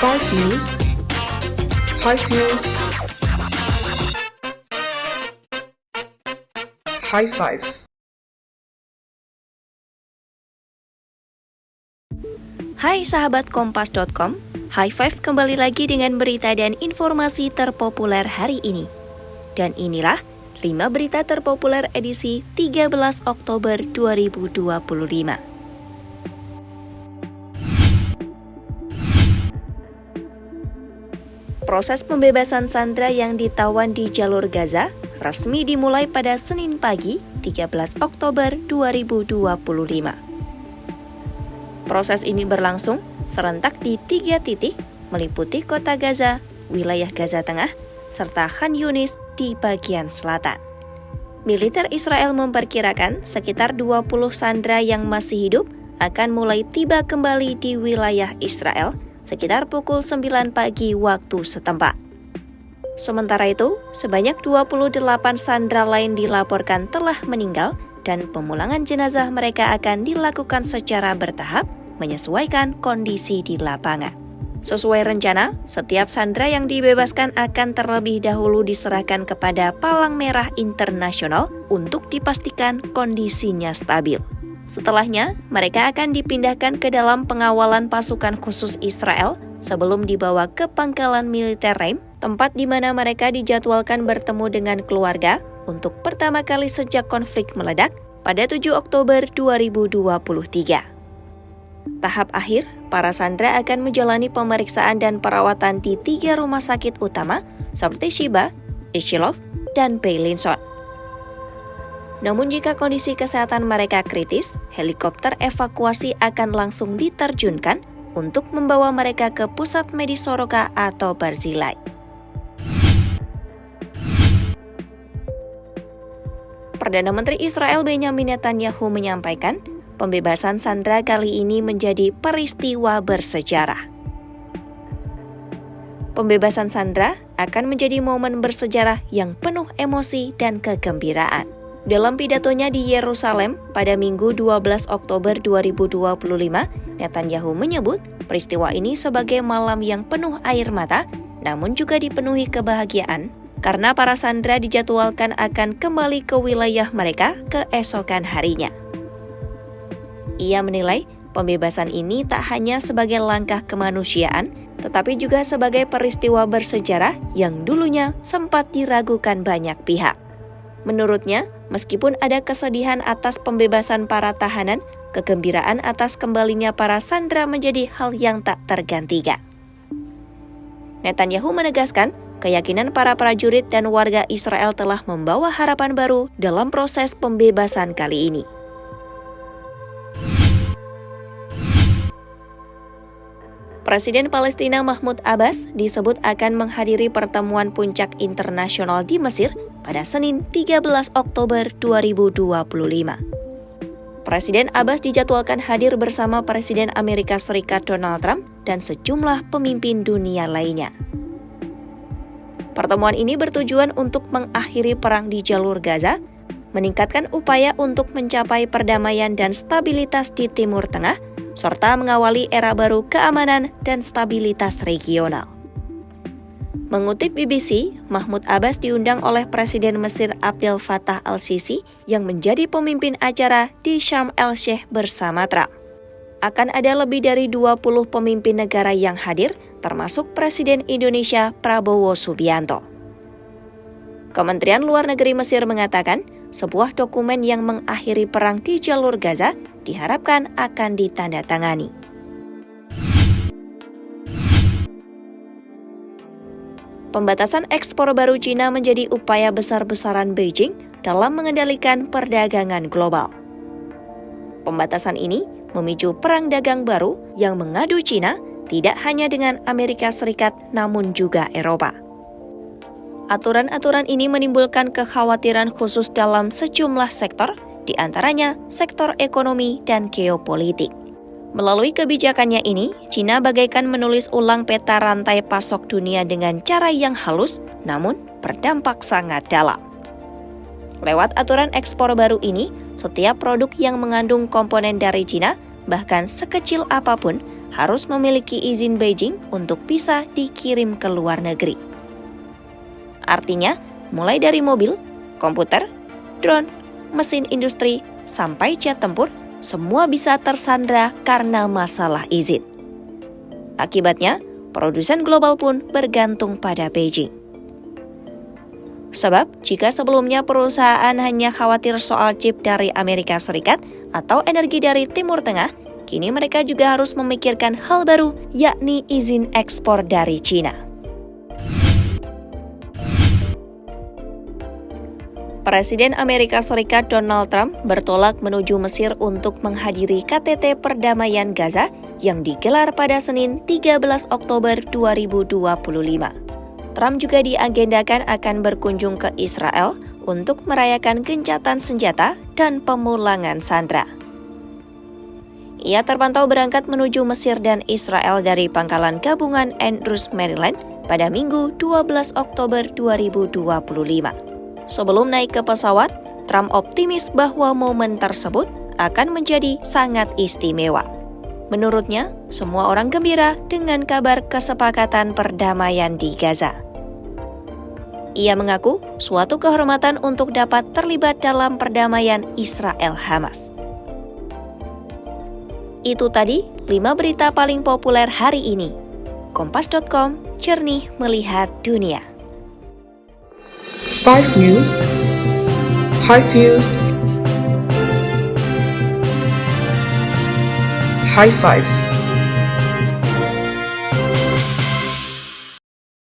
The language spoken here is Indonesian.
Five News. Five News. High Five. Hai sahabat Kompas.com, High Five kembali lagi dengan berita dan informasi terpopuler hari ini. Dan inilah 5 berita terpopuler edisi 13 Oktober 2025. Proses pembebasan sandera yang ditawan di jalur Gaza resmi dimulai pada Senin pagi, 13 Oktober 2025. Proses ini berlangsung serentak di 3 titik, meliputi kota Gaza, wilayah Gaza Tengah, serta Khan Yunis di bagian selatan. Militer Israel memperkirakan sekitar 20 sandera yang masih hidup akan mulai tiba kembali di wilayah Israel sekitar pukul 9 pagi waktu setempat. Sementara itu, sebanyak 28 sandera lain dilaporkan telah meninggal dan pemulangan jenazah mereka akan dilakukan secara bertahap menyesuaikan kondisi di lapangan. Sesuai rencana, setiap sandera yang dibebaskan akan terlebih dahulu diserahkan kepada Palang Merah Internasional untuk dipastikan kondisinya stabil. Setelahnya, mereka akan dipindahkan ke dalam pengawalan pasukan khusus Israel sebelum dibawa ke pangkalan militer Reim, tempat di mana mereka dijadwalkan bertemu dengan keluarga untuk pertama kali sejak konflik meledak pada 7 Oktober 2023. Tahap akhir, para sandera akan menjalani pemeriksaan dan perawatan di 3 rumah sakit utama seperti Shiba, Ishilov, dan Beilinson. Namun jika kondisi kesehatan mereka kritis, helikopter evakuasi akan langsung diterjunkan untuk membawa mereka ke pusat medis Soroka atau Barzilai. Perdana Menteri Israel Benjamin Netanyahu menyampaikan, pembebasan sandera kali ini menjadi peristiwa bersejarah. Pembebasan sandera akan menjadi momen bersejarah yang penuh emosi dan kegembiraan. Dalam pidatonya di Yerusalem pada Minggu 12 Oktober 2025, Netanyahu menyebut peristiwa ini sebagai malam yang penuh air mata, namun juga dipenuhi kebahagiaan, karena para sandera dijadwalkan akan kembali ke wilayah mereka keesokan harinya. Ia menilai pembebasan ini tak hanya sebagai langkah kemanusiaan, tetapi juga sebagai peristiwa bersejarah yang dulunya sempat diragukan banyak pihak. Menurutnya, meskipun ada kesedihan atas pembebasan para tahanan, kegembiraan atas kembalinya para sandera menjadi hal yang tak tergantikan. Netanyahu menegaskan, keyakinan para prajurit dan warga Israel telah membawa harapan baru dalam proses pembebasan kali ini. Presiden Palestina Mahmud Abbas disebut akan menghadiri pertemuan puncak internasional di Mesir pada Senin 13 Oktober 2025. Presiden Abbas dijadwalkan hadir bersama Presiden Amerika Serikat Donald Trump dan sejumlah pemimpin dunia lainnya. Pertemuan ini bertujuan untuk mengakhiri perang di jalur Gaza, meningkatkan upaya untuk mencapai perdamaian dan stabilitas di Timur Tengah, serta mengawali era baru keamanan dan stabilitas regional. Mengutip BBC, Mahmud Abbas diundang oleh Presiden Mesir Abdel Fattah al-Sisi yang menjadi pemimpin acara di Sharm el-Sheikh bersama Trump. Akan ada lebih dari 20 pemimpin negara yang hadir, termasuk Presiden Indonesia Prabowo Subianto. Kementerian Luar Negeri Mesir mengatakan, sebuah dokumen yang mengakhiri perang di jalur Gaza diharapkan akan ditandatangani. Pembatasan ekspor baru China menjadi upaya besar-besaran Beijing dalam mengendalikan perdagangan global. Pembatasan ini memicu perang dagang baru yang mengadu China tidak hanya dengan Amerika Serikat namun juga Eropa. Aturan-aturan ini menimbulkan kekhawatiran khusus dalam sejumlah sektor, di antaranya sektor ekonomi dan geopolitik. Melalui kebijakannya ini, China bagaikan menulis ulang peta rantai pasok dunia dengan cara yang halus, namun berdampak sangat dalam. Lewat aturan ekspor baru ini, setiap produk yang mengandung komponen dari China, bahkan sekecil apapun, harus memiliki izin Beijing untuk bisa dikirim ke luar negeri. Artinya, mulai dari mobil, komputer, drone, mesin industri, sampai jet tempur, semua bisa tersandra karena masalah izin. Akibatnya, produsen global pun bergantung pada Beijing. Sebab, jika sebelumnya perusahaan hanya khawatir soal chip dari Amerika Serikat atau energi dari Timur Tengah, kini mereka juga harus memikirkan hal baru, yakni izin ekspor dari China. Presiden Amerika Serikat Donald Trump bertolak menuju Mesir untuk menghadiri KTT Perdamaian Gaza yang digelar pada Senin 13 Oktober 2025. Trump juga diagendakan akan berkunjung ke Israel untuk merayakan gencatan senjata dan pemulangan sandera. Ia terpantau berangkat menuju Mesir dan Israel dari pangkalan gabungan Andrews, Maryland pada Minggu 12 Oktober 2025. Sebelum naik ke pesawat, Trump optimis bahwa momen tersebut akan menjadi sangat istimewa. Menurutnya, semua orang gembira dengan kabar kesepakatan perdamaian di Gaza. Ia mengaku suatu kehormatan untuk dapat terlibat dalam perdamaian Israel-Hamas. Itu tadi 5 berita paling populer hari ini. Kompas.com, jernih melihat dunia. 5 News, High Views, High Five.